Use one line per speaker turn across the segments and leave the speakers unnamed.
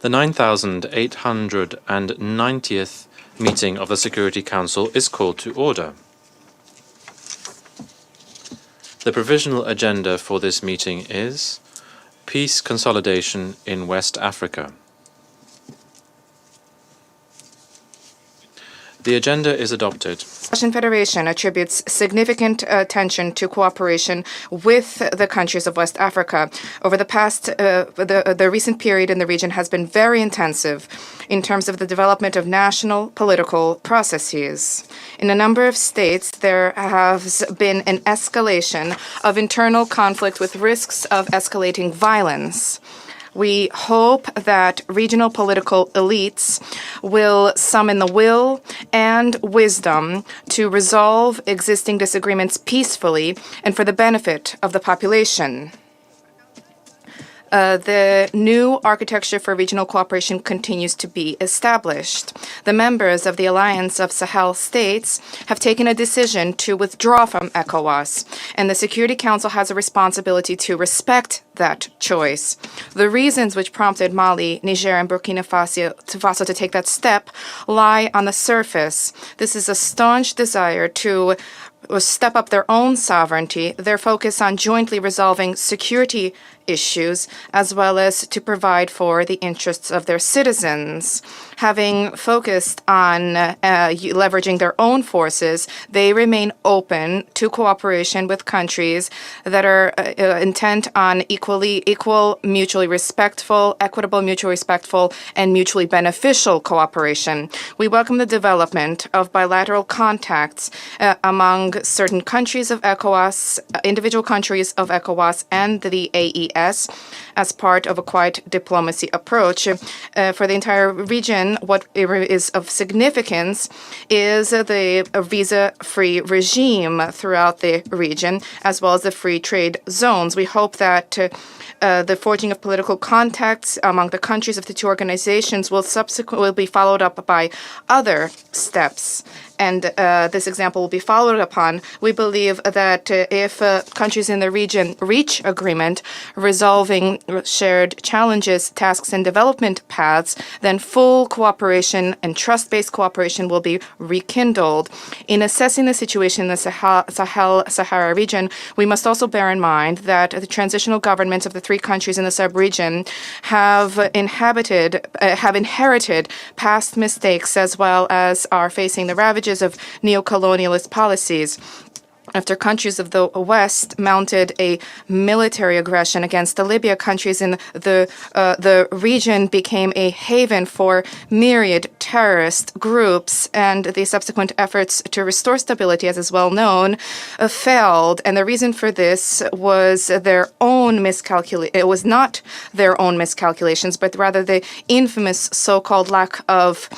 The 9,890th meeting of the Security Council is called to order. The provisional agenda for this meeting is Peace Consolidation in West Africa. The agenda is adopted.
The Russian Federation attributes significant attention to cooperation with the countries of West Africa. Over the past, the recent period in the region has been very intensive in terms of the development of national political processes. In a number of states, there has been an escalation of internal conflict with risks of escalating violence. We hope that regional political elites will summon the will and wisdom to resolve existing disagreements peacefully and for the benefit of the population. The new architecture for regional cooperation continues to be established. The members of the Alliance of Sahel states have taken a decision to withdraw from ECOWAS, and the Security Council has a responsibility to respect that choice. The reasons which prompted Mali, Niger, and Burkina Faso to take that step lie on the surface. This is a staunch desire to step up their own sovereignty, their focus on jointly resolving security issues, as well as to provide for the interests of their citizens. Having focused on leveraging their own forces, they remain open to cooperation with countries that are intent on equal, mutually respectful, equitable, mutually respectful, and mutually beneficial cooperation. We welcome the development of bilateral contacts among certain countries of ECOWAS, individual countries of ECOWAS, and the AES as part of a quiet diplomacy approach. For the entire region, what is of significance is the visa-free regime throughout the region, as well as the free trade zones. We hope that the forging of political contacts among the countries of the two organizations will be followed up by other steps. And this example will be followed upon. We believe that if countries in the region reach agreement resolving shared challenges, tasks, and development paths, then full cooperation and trust-based cooperation will be rekindled. In assessing the situation in the Sahel-Sahara region, we must also bear in mind that the transitional governments of the three countries in the sub-region have inherited past mistakes, as well as are facing the ravages of neo-colonialist policies. After countries of the West mounted a military aggression against the Libya, countries in the region became a haven for myriad terrorist groups, and the subsequent efforts to restore stability, as is well known, failed. And the reason for this was their own miscalculation. It was not their own miscalculations, but rather the infamous so-called lack of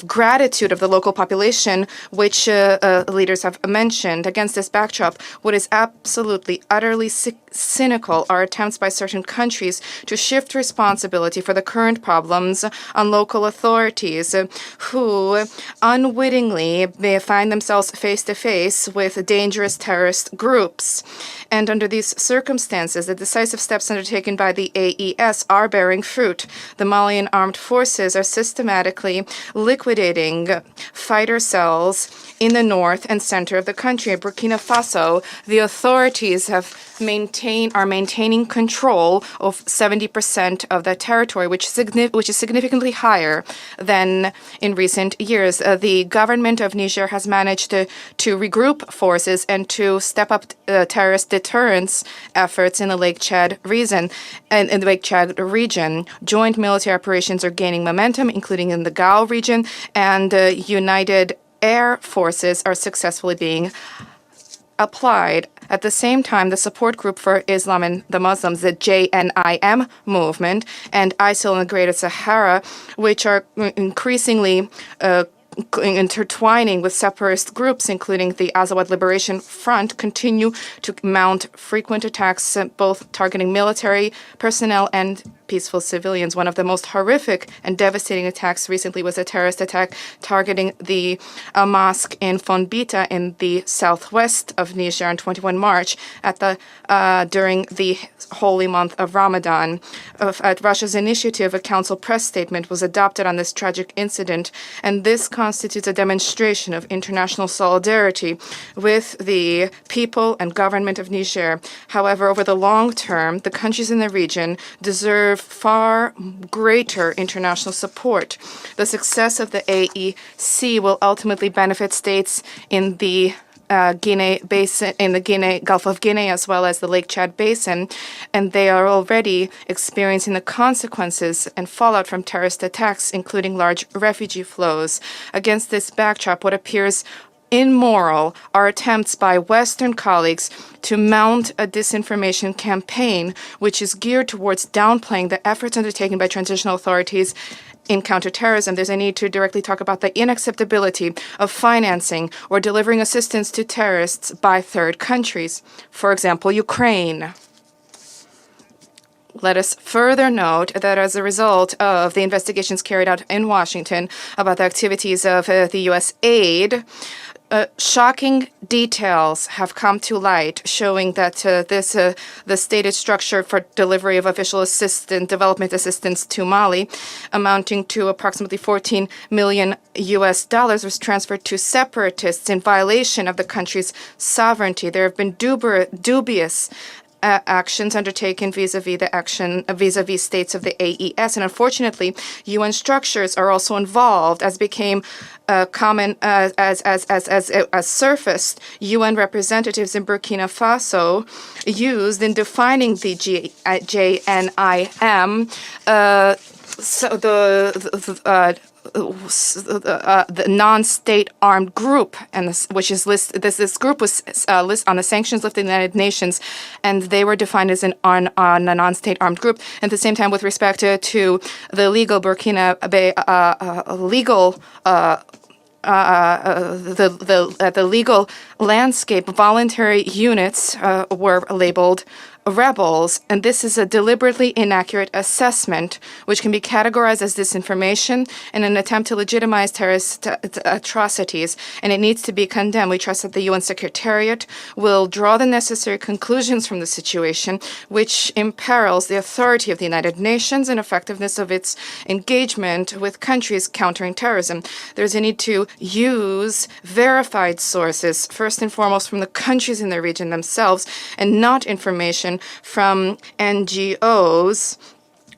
gratitude of the local population, which leaders have mentioned. Against this backdrop, what is absolutely, utterly cynical are attempts by certain countries to shift responsibility for the current problems on local authorities, who unwittingly may find themselves face to face with dangerous terrorist groups. And under these circumstances, the decisive steps undertaken by the AES are bearing fruit. The Malian armed forces are systematically liquidating fighter cells in the north and center of the country. In Burkina Faso, the authorities are maintaining control of 70% of that territory, which is significantly higher than in recent years. The government of Niger has managed to regroup forces and to step up terrorist deterrence efforts in the Lake Chad region. Joint military operations are gaining momentum, including in the Gao region, and united air forces are successfully being applied. At the same time, the Support Group for Islam and the Muslims, the JNIM movement, and ISIL in the Greater Sahara, which are increasingly intertwining with separatist groups, including the Azawad Liberation Front, continue to mount frequent attacks, both targeting military personnel and peaceful civilians. One of the most horrific and devastating attacks recently was a terrorist attack targeting the mosque in Fonbita in the southwest of Niger on 21 March during the holy month of Ramadan. At Russia's initiative, a council press statement was adopted on this tragic incident, and this constitutes a demonstration of international solidarity with the people and government of Niger. However, over the long term, the countries in the region deserve far greater international support. The success of the AEC will ultimately benefit states in the Guinea Basin, in the Gulf of Guinea, as well as the Lake Chad Basin, and they are already experiencing the consequences and fallout from terrorist attacks, including large refugee flows. Against this backdrop, what appears immoral are attempts by Western colleagues to mount a disinformation campaign which is geared towards downplaying the efforts undertaken by transitional authorities in counterterrorism. There's a need to directly talk about the unacceptability of financing or delivering assistance to terrorists by third countries, for example, Ukraine. Let us further note that as a result of the investigations carried out in Washington about the activities of the U.S. aid, shocking details have come to light showing that the stated structure for delivery of official development assistance to Mali, amounting to approximately $14 million was transferred to separatists in violation of the country's sovereignty. There have been dubious actions undertaken vis-a-vis states of the AES, and unfortunately, UN structures are also involved, as became common as surfaced. UN representatives in Burkina Faso used in defining the JNIM the non-state armed group, and this group was listed on the sanctions list of the United Nations, and they were defined as a non-state armed group. At the same time, with respect to the legal Burkina the legal landscape, voluntary units were labeled rebels, and this is a deliberately inaccurate assessment which can be categorized as disinformation in an attempt to legitimize terrorist atrocities, and it needs to be condemned. We trust that the UN Secretariat will draw the necessary conclusions from the situation, which imperils the authority of the United Nations and effectiveness of its engagement with countries countering terrorism. There's a need to use verified sources, first and foremost from the countries in the region themselves, and not information from NGOs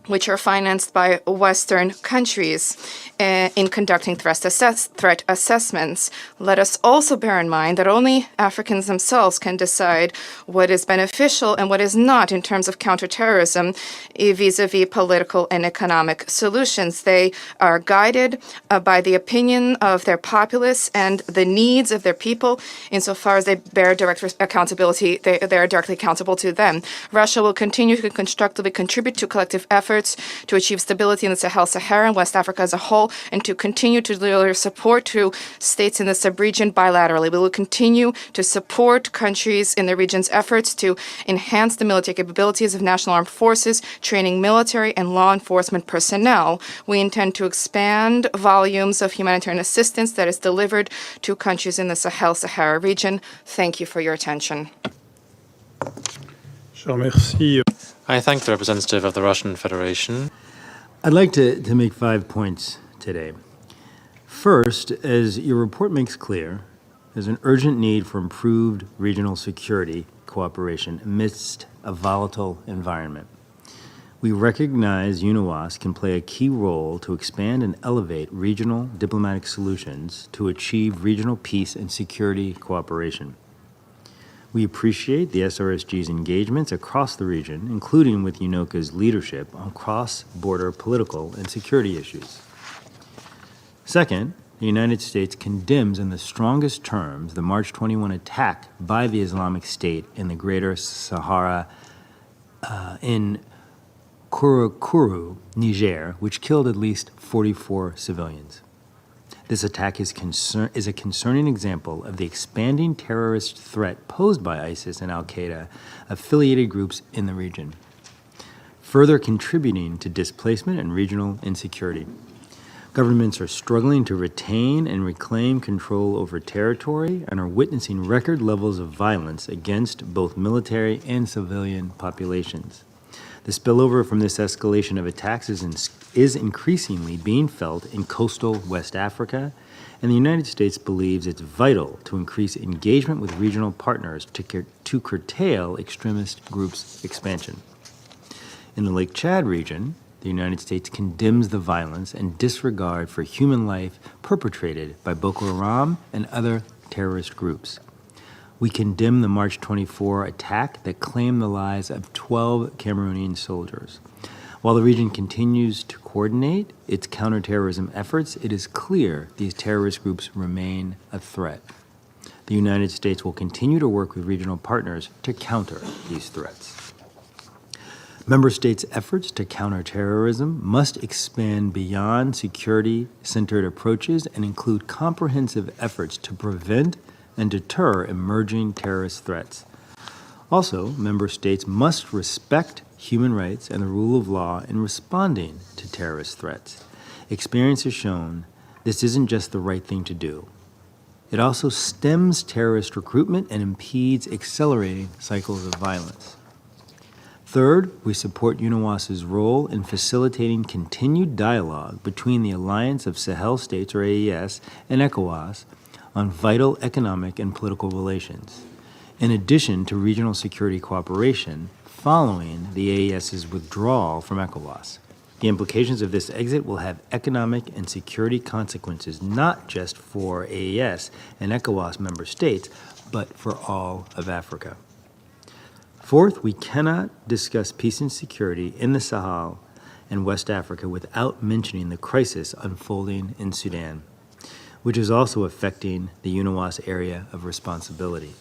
which are financed by Western countries in conducting threat assessments. Let us also bear in mind that only Africans themselves can decide what is beneficial and what is not in terms of counterterrorism vis-a-vis political and economic solutions. They are guided by the opinion of their populace and the needs of their people. Insofar as they bear direct accountability, they are directly accountable to them. Russia will continue to constructively contribute to collective efforts to achieve stability in the Sahel, Sahara, and West Africa as a whole, and to continue to deliver support to states in the sub-region bilaterally. We will continue to support countries in the region's efforts to enhance the military capabilities of national armed forces, training military and law enforcement personnel. We intend to expand volumes of humanitarian assistance that is delivered to countries in the Sahel, Sahara region. Thank you for your attention.
I thank the representative of the Russian Federation.
I'd like to make 5 points today. First, as your report makes clear, there's an urgent need for improved regional security cooperation amidst a volatile environment. We recognize UNOWAS can play a key role to expand and elevate regional diplomatic solutions to achieve regional peace and security cooperation. We appreciate the SRSG's engagements across the region, including with UNOCA's leadership on cross-border political and security issues. Second, the United States condemns in the strongest terms the March 21 attack by the Islamic State in the Greater Sahara in Kouroukourou, Niger, which killed at least 44 civilians. This attack is a concerning example of the expanding terrorist threat posed by ISIS and al-Qaeda affiliated groups in the region. further contributing to displacement and regional insecurity. Governments are struggling to retain and reclaim control over territory and are witnessing record levels of violence against both military and civilian populations. The spillover from this escalation of attacks is increasingly being felt in coastal West Africa, and the United States believes it's vital to increase engagement with regional partners to curtail extremist groups' expansion. In the Lake Chad region, the United States condemns the violence and disregard for human life perpetrated by Boko Haram and other terrorist groups. We condemn the March 24 attack that claimed the lives of 12 Cameroonian soldiers. While the region continues to coordinate its counterterrorism efforts, it is clear these terrorist groups remain a threat. The United States will continue to work with regional partners to counter these threats. Member States' efforts to counter terrorism must expand beyond security-centered approaches and include comprehensive efforts to prevent and deter emerging terrorist threats. Also, member states must respect human rights and the rule of law in responding to terrorist threats. Experience has shown this isn't just the right thing to do. It also stems terrorist recruitment and impedes accelerating cycles of violence. Third, we support UNOWAS's role in facilitating continued dialogue between the Alliance of Sahel States, or AES, and ECOWAS on vital economic and political relations, in addition to regional security cooperation following the AES's withdrawal from ECOWAS. The implications of this exit will have economic and security consequences not just for AES and ECOWAS member states, but for all of Africa. Fourth, we cannot discuss peace and security in the Sahel and West Africa without mentioning the crisis unfolding in Sudan, which is also affecting the UNOWAS area of responsibility.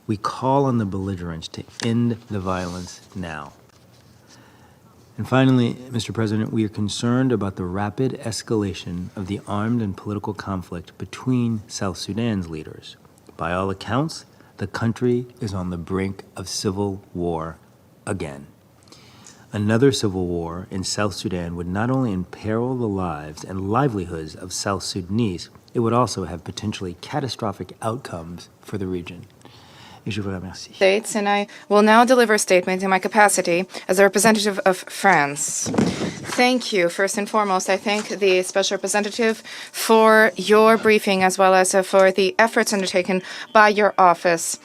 We call on the belligerents to end the violence now. And finally, Mr. President, we are concerned about the rapid escalation of the armed and political conflict between South Sudan's leaders. By all accounts, the country is on the brink of civil war again. Another civil war in South Sudan would not only imperil the lives and livelihoods of South Sudanese, it would also have potentially catastrophic outcomes for the region. Je vous remercie.
States, and I will now deliver a statement in my capacity as a representative of France. Thank you. First and foremost, I thank the Special Representative for your briefing as well as for the efforts undertaken by your office.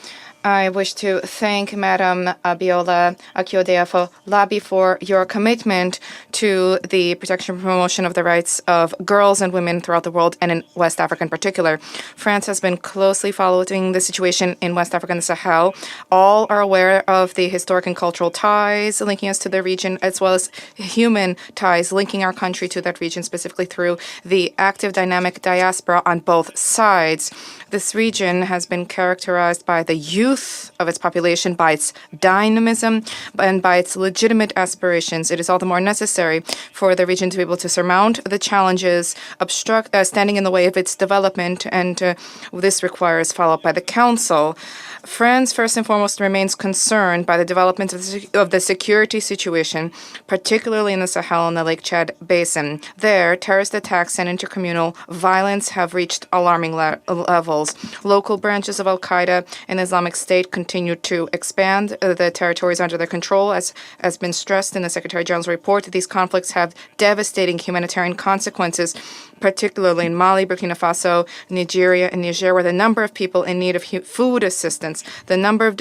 I wish to thank Madam Abiola Akintoye for your commitment to the protection and promotion of the rights of girls and women throughout the world and in West Africa in particular. France has been closely following the situation in West Africa and the Sahel. All are aware of the historic and cultural ties linking us to the region, as well as human ties linking our country to that region, specifically through the active dynamic diaspora on both sides. This region has been characterized by the youth of its population, by its dynamism, and by its legitimate aspirations. It is all the more necessary for the region to be able to surmount the challenges standing in the way of its development, and this requires follow-up by the Council. France, first and foremost, remains concerned by the development of the security situation, particularly in the Sahel and the Lake Chad Basin. There, terrorist attacks and intercommunal violence have reached alarming levels. Local branches of Al-Qaeda and Islamic State continue to expand the territories under their control. As has been stressed in the Secretary General's report, these conflicts have devastating humanitarian consequences, particularly in Mali, Burkina Faso, Nigeria, and Niger, where the number of people in need of food assistance, the number of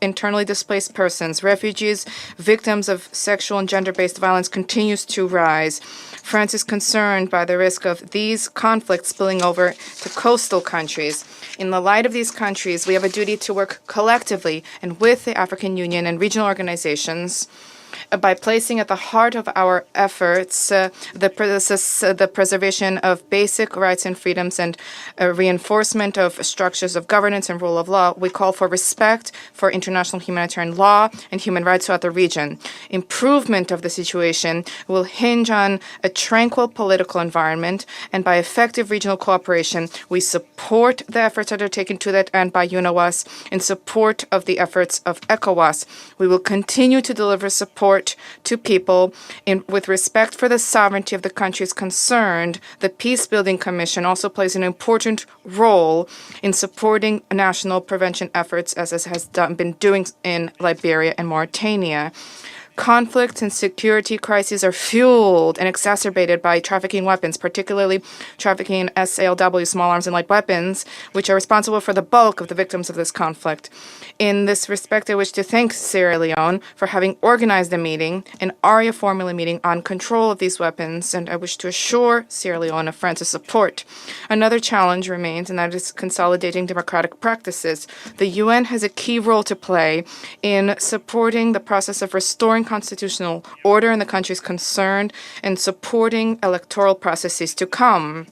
internally displaced persons, refugees, victims of sexual and gender-based violence continues to rise. France is concerned by the risk of these conflicts spilling over to coastal countries. In the light of these countries, we have a duty to work collectively and with the African Union and regional organizations by placing at the heart of our efforts the preservation of basic rights and freedoms and reinforcement of structures of governance and rule of law. We call for respect for international humanitarian law and human rights throughout the region. Improvement of the situation will hinge on a tranquil political environment, and by effective regional cooperation, we support the efforts undertaken to that end by UNOWAS in support of the efforts of ECOWAS. We will continue to deliver support support to people with respect for the sovereignty of the countries concerned, the Peace-Building Commission also plays an important role in supporting national prevention efforts, as it has been doing in Liberia and Mauritania. Conflicts and security crises are fueled and exacerbated by trafficking weapons, particularly trafficking SALW, small arms and light weapons, which are responsible for the bulk of the victims of this conflict. In this respect, I wish to thank Sierra Leone for having organized a meeting, an ARIA formula meeting on control of these weapons, and I wish to assure Sierra Leone of France's support. Another challenge remains, and that is consolidating democratic practices. The UN has a key role to play in supporting the process of restoring constitutional order in the countries concerned and supporting electoral processes to come.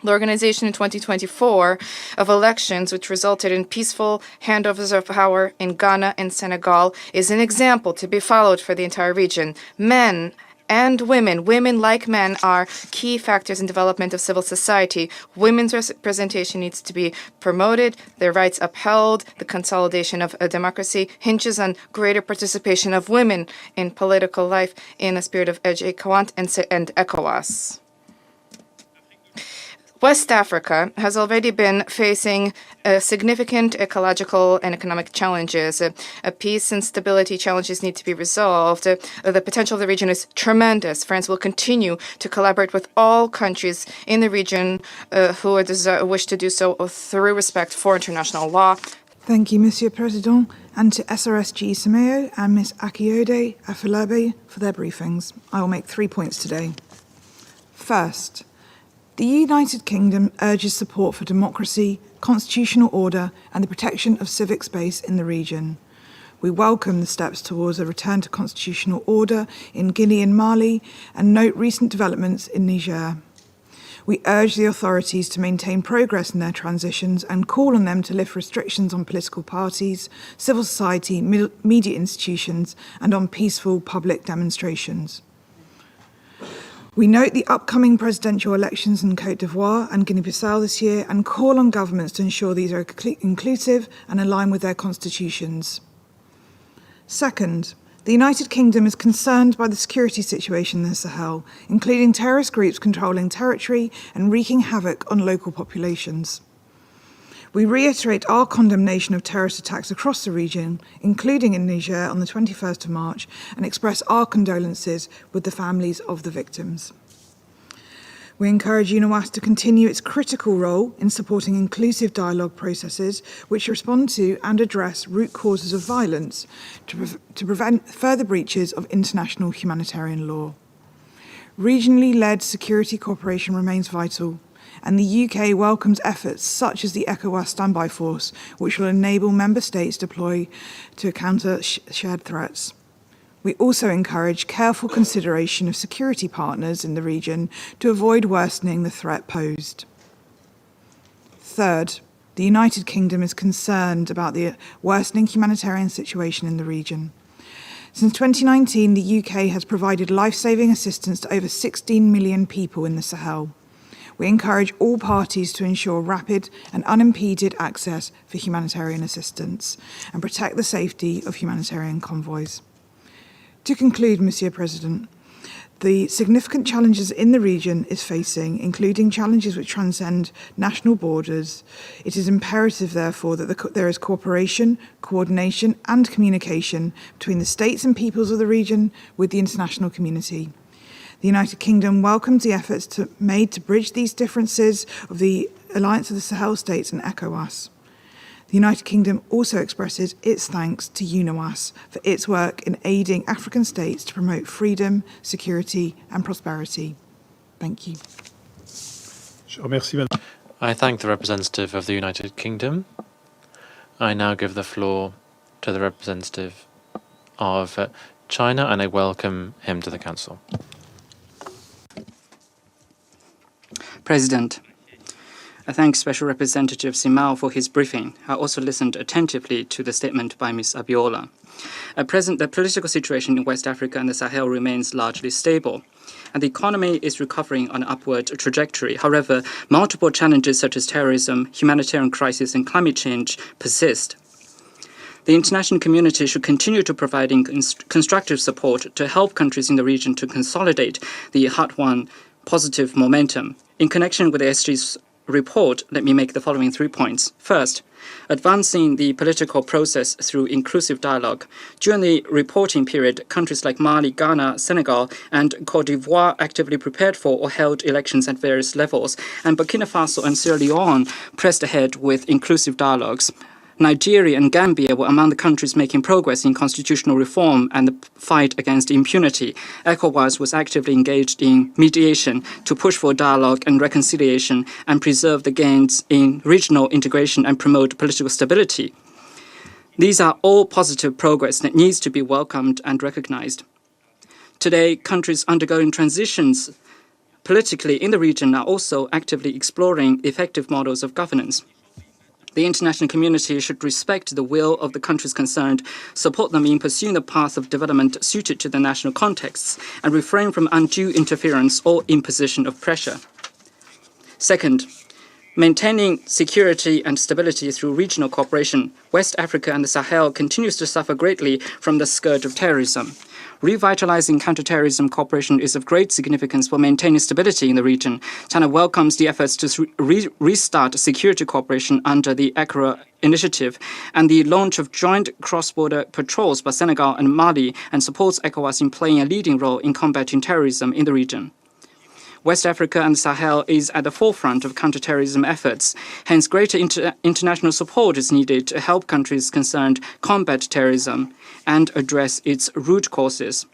The organization in 2024 of elections, which resulted in peaceful handovers of power in Ghana and Senegal, is an example to be followed for the entire region. Men and women like men, are key factors in development of civil society. Women's representation needs to be promoted, their rights upheld. The consolidation of a democracy hinges on greater participation of women in political life in the spirit of ECOWAS and ECOWAS. West Africa has already been facing significant ecological and economic challenges. Peace and stability challenges need to be resolved. The potential of the region is tremendous. France will continue to collaborate with all countries in the region who wish to do so through respect for international law.
Thank you, Monsieur President, and to SRSG Sameo and Ms. Akiode Afolabi for their briefings. I will make 3 points today. First, the United Kingdom urges support for democracy, constitutional order, and the protection of civic space in the region. We welcome the steps towards a return to constitutional order in Guinea and Mali, and note recent developments in Niger. We urge the authorities to maintain progress in their transitions and call on them to lift restrictions on political parties, civil society, media institutions, and on peaceful public demonstrations. We note the upcoming presidential elections in Côte d'Ivoire and Guinea-Bissau this year and call on governments to ensure these are inclusive and align with their constitutions. Second, the United Kingdom is concerned by the security situation in the Sahel, including terrorist groups controlling territory and wreaking havoc on local populations. We reiterate our condemnation of terrorist attacks across the region, including in Niger on the 21st of March, and express our condolences with the families of the victims. We encourage UNOWAS to continue its critical role in supporting inclusive dialogue processes which respond to and address root causes of violence to prevent further breaches of international humanitarian law. Regionally led security cooperation remains vital, and the UK welcomes efforts such as the ECOWAS Standby Force, which will enable member states deploy to counter shared threats. We also encourage careful consideration of security partners in the region to avoid worsening the threat posed. Third, the United Kingdom is concerned about the worsening humanitarian situation in the region. Since 2019, the UK has provided life-saving assistance to over 16 million people in the Sahel. We encourage all parties to ensure rapid and unimpeded access for humanitarian assistance and protect the safety of humanitarian convoys. To conclude, Monsieur President, the significant challenges in the region is facing, including challenges which transcend national borders. It is imperative, therefore, that there is cooperation, coordination, and communication between the states and peoples of the region with the international community. The United Kingdom welcomes the efforts made to bridge these differences of the Alliance of the Sahel States and ECOWAS. The United Kingdom also expresses its thanks to UNOWAS for its work in aiding African states to promote freedom, security, and prosperity. Thank you.
I thank the representative of the United Kingdom. I now give the floor to the representative of China, and I welcome him to the Council.
President, I thank Special Representative Simao for his briefing. I also listened attentively to the statement by Ms. Abiola. At present, the political situation in West Africa and the Sahel remains largely stable, and the economy is recovering on an upward trajectory. However, multiple challenges such as terrorism, humanitarian crisis, and climate change persist. The international community should continue to provide constructive support to help countries in the region to consolidate the hard-won positive momentum. In connection with the SG's report, let me make the following 3 points. First, advancing the political process through inclusive dialogue. During the reporting period, countries like Mali, Ghana, Senegal, and Cote d'Ivoire actively prepared for or held elections at various levels, and Burkina Faso and Sierra Leone pressed ahead with inclusive dialogues. Nigeria and Gambia were among the countries making progress in constitutional reform and the fight against impunity. ECOWAS was actively engaged in mediation to push for dialogue and reconciliation and preserve the gains in regional integration and promote political stability. These are all positive progress that needs to be welcomed and recognized. Today, countries undergoing transitions politically in the region are also actively exploring effective models of governance. The international community should respect the will of the countries concerned, support them in pursuing the path of development suited to the national contexts, and refrain from undue interference or imposition of pressure. Second, maintaining security and stability through regional cooperation. West Africa and the Sahel continues to suffer greatly from the scourge of terrorism. Revitalizing counterterrorism cooperation is of great significance for maintaining stability in the region. China welcomes the efforts to restart security cooperation under the ACRA initiative and the launch of joint cross-border patrols by Senegal and Mali, and supports ECOWAS in playing a leading role in combating terrorism in the region. West Africa and Sahel is at the forefront of counterterrorism efforts. Hence, greater international support is needed to help countries concerned combat terrorism and address its root causes.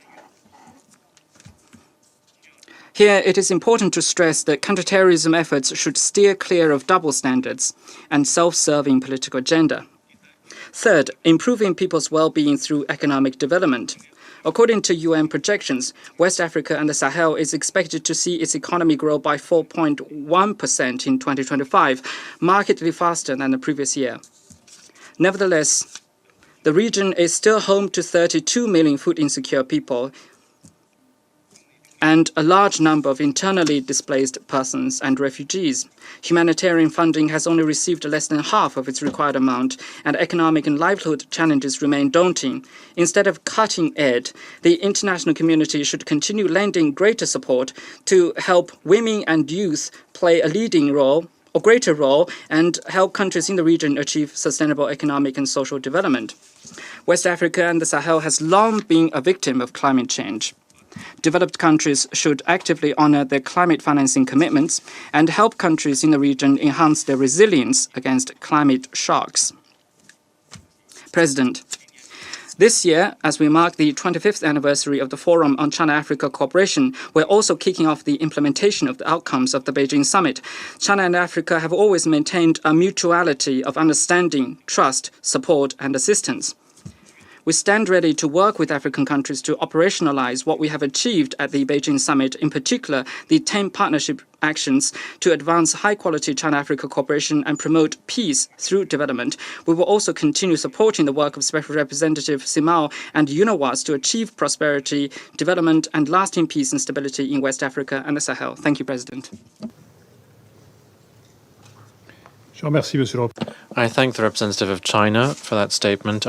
Here, it is important to stress that counterterrorism efforts should steer clear of double standards and self-serving political agenda. Third, improving people's well-being through economic development. According to UN projections, West Africa and the Sahel is expected to see its economy grow by 4.1% in 2025, markedly faster than the previous year. Nevertheless, the region is still home to 32 million food insecure people and a large number of internally displaced persons and refugees. Humanitarian funding has only received less than half of its required amount, and economic and livelihood challenges remain daunting. Instead of cutting aid, the international community should continue lending greater support to help women and youth play a leading role or greater role and help countries in the region achieve sustainable economic and social development. West Africa and the Sahel has long been a victim of climate change. Developed countries should actively honor their climate financing commitments and help countries in the region enhance their resilience against climate shocks. President, this year, as we mark the 25th anniversary of the Forum on China-Africa Cooperation, we're also kicking off the implementation of the outcomes of the Beijing Summit. China and Africa have always maintained a mutuality of understanding, trust, support, and assistance. We stand ready to work with African countries to operationalize what we have achieved at the Beijing Summit, in particular the 10 partnership actions to advance high-quality China-Africa cooperation and promote peace through development. We will also continue supporting the work of Special Representative Simao and UNOWAS to achieve prosperity, development, and lasting peace and stability in West Africa and the Sahel. Thank you, President.
I thank the representative of China for that statement.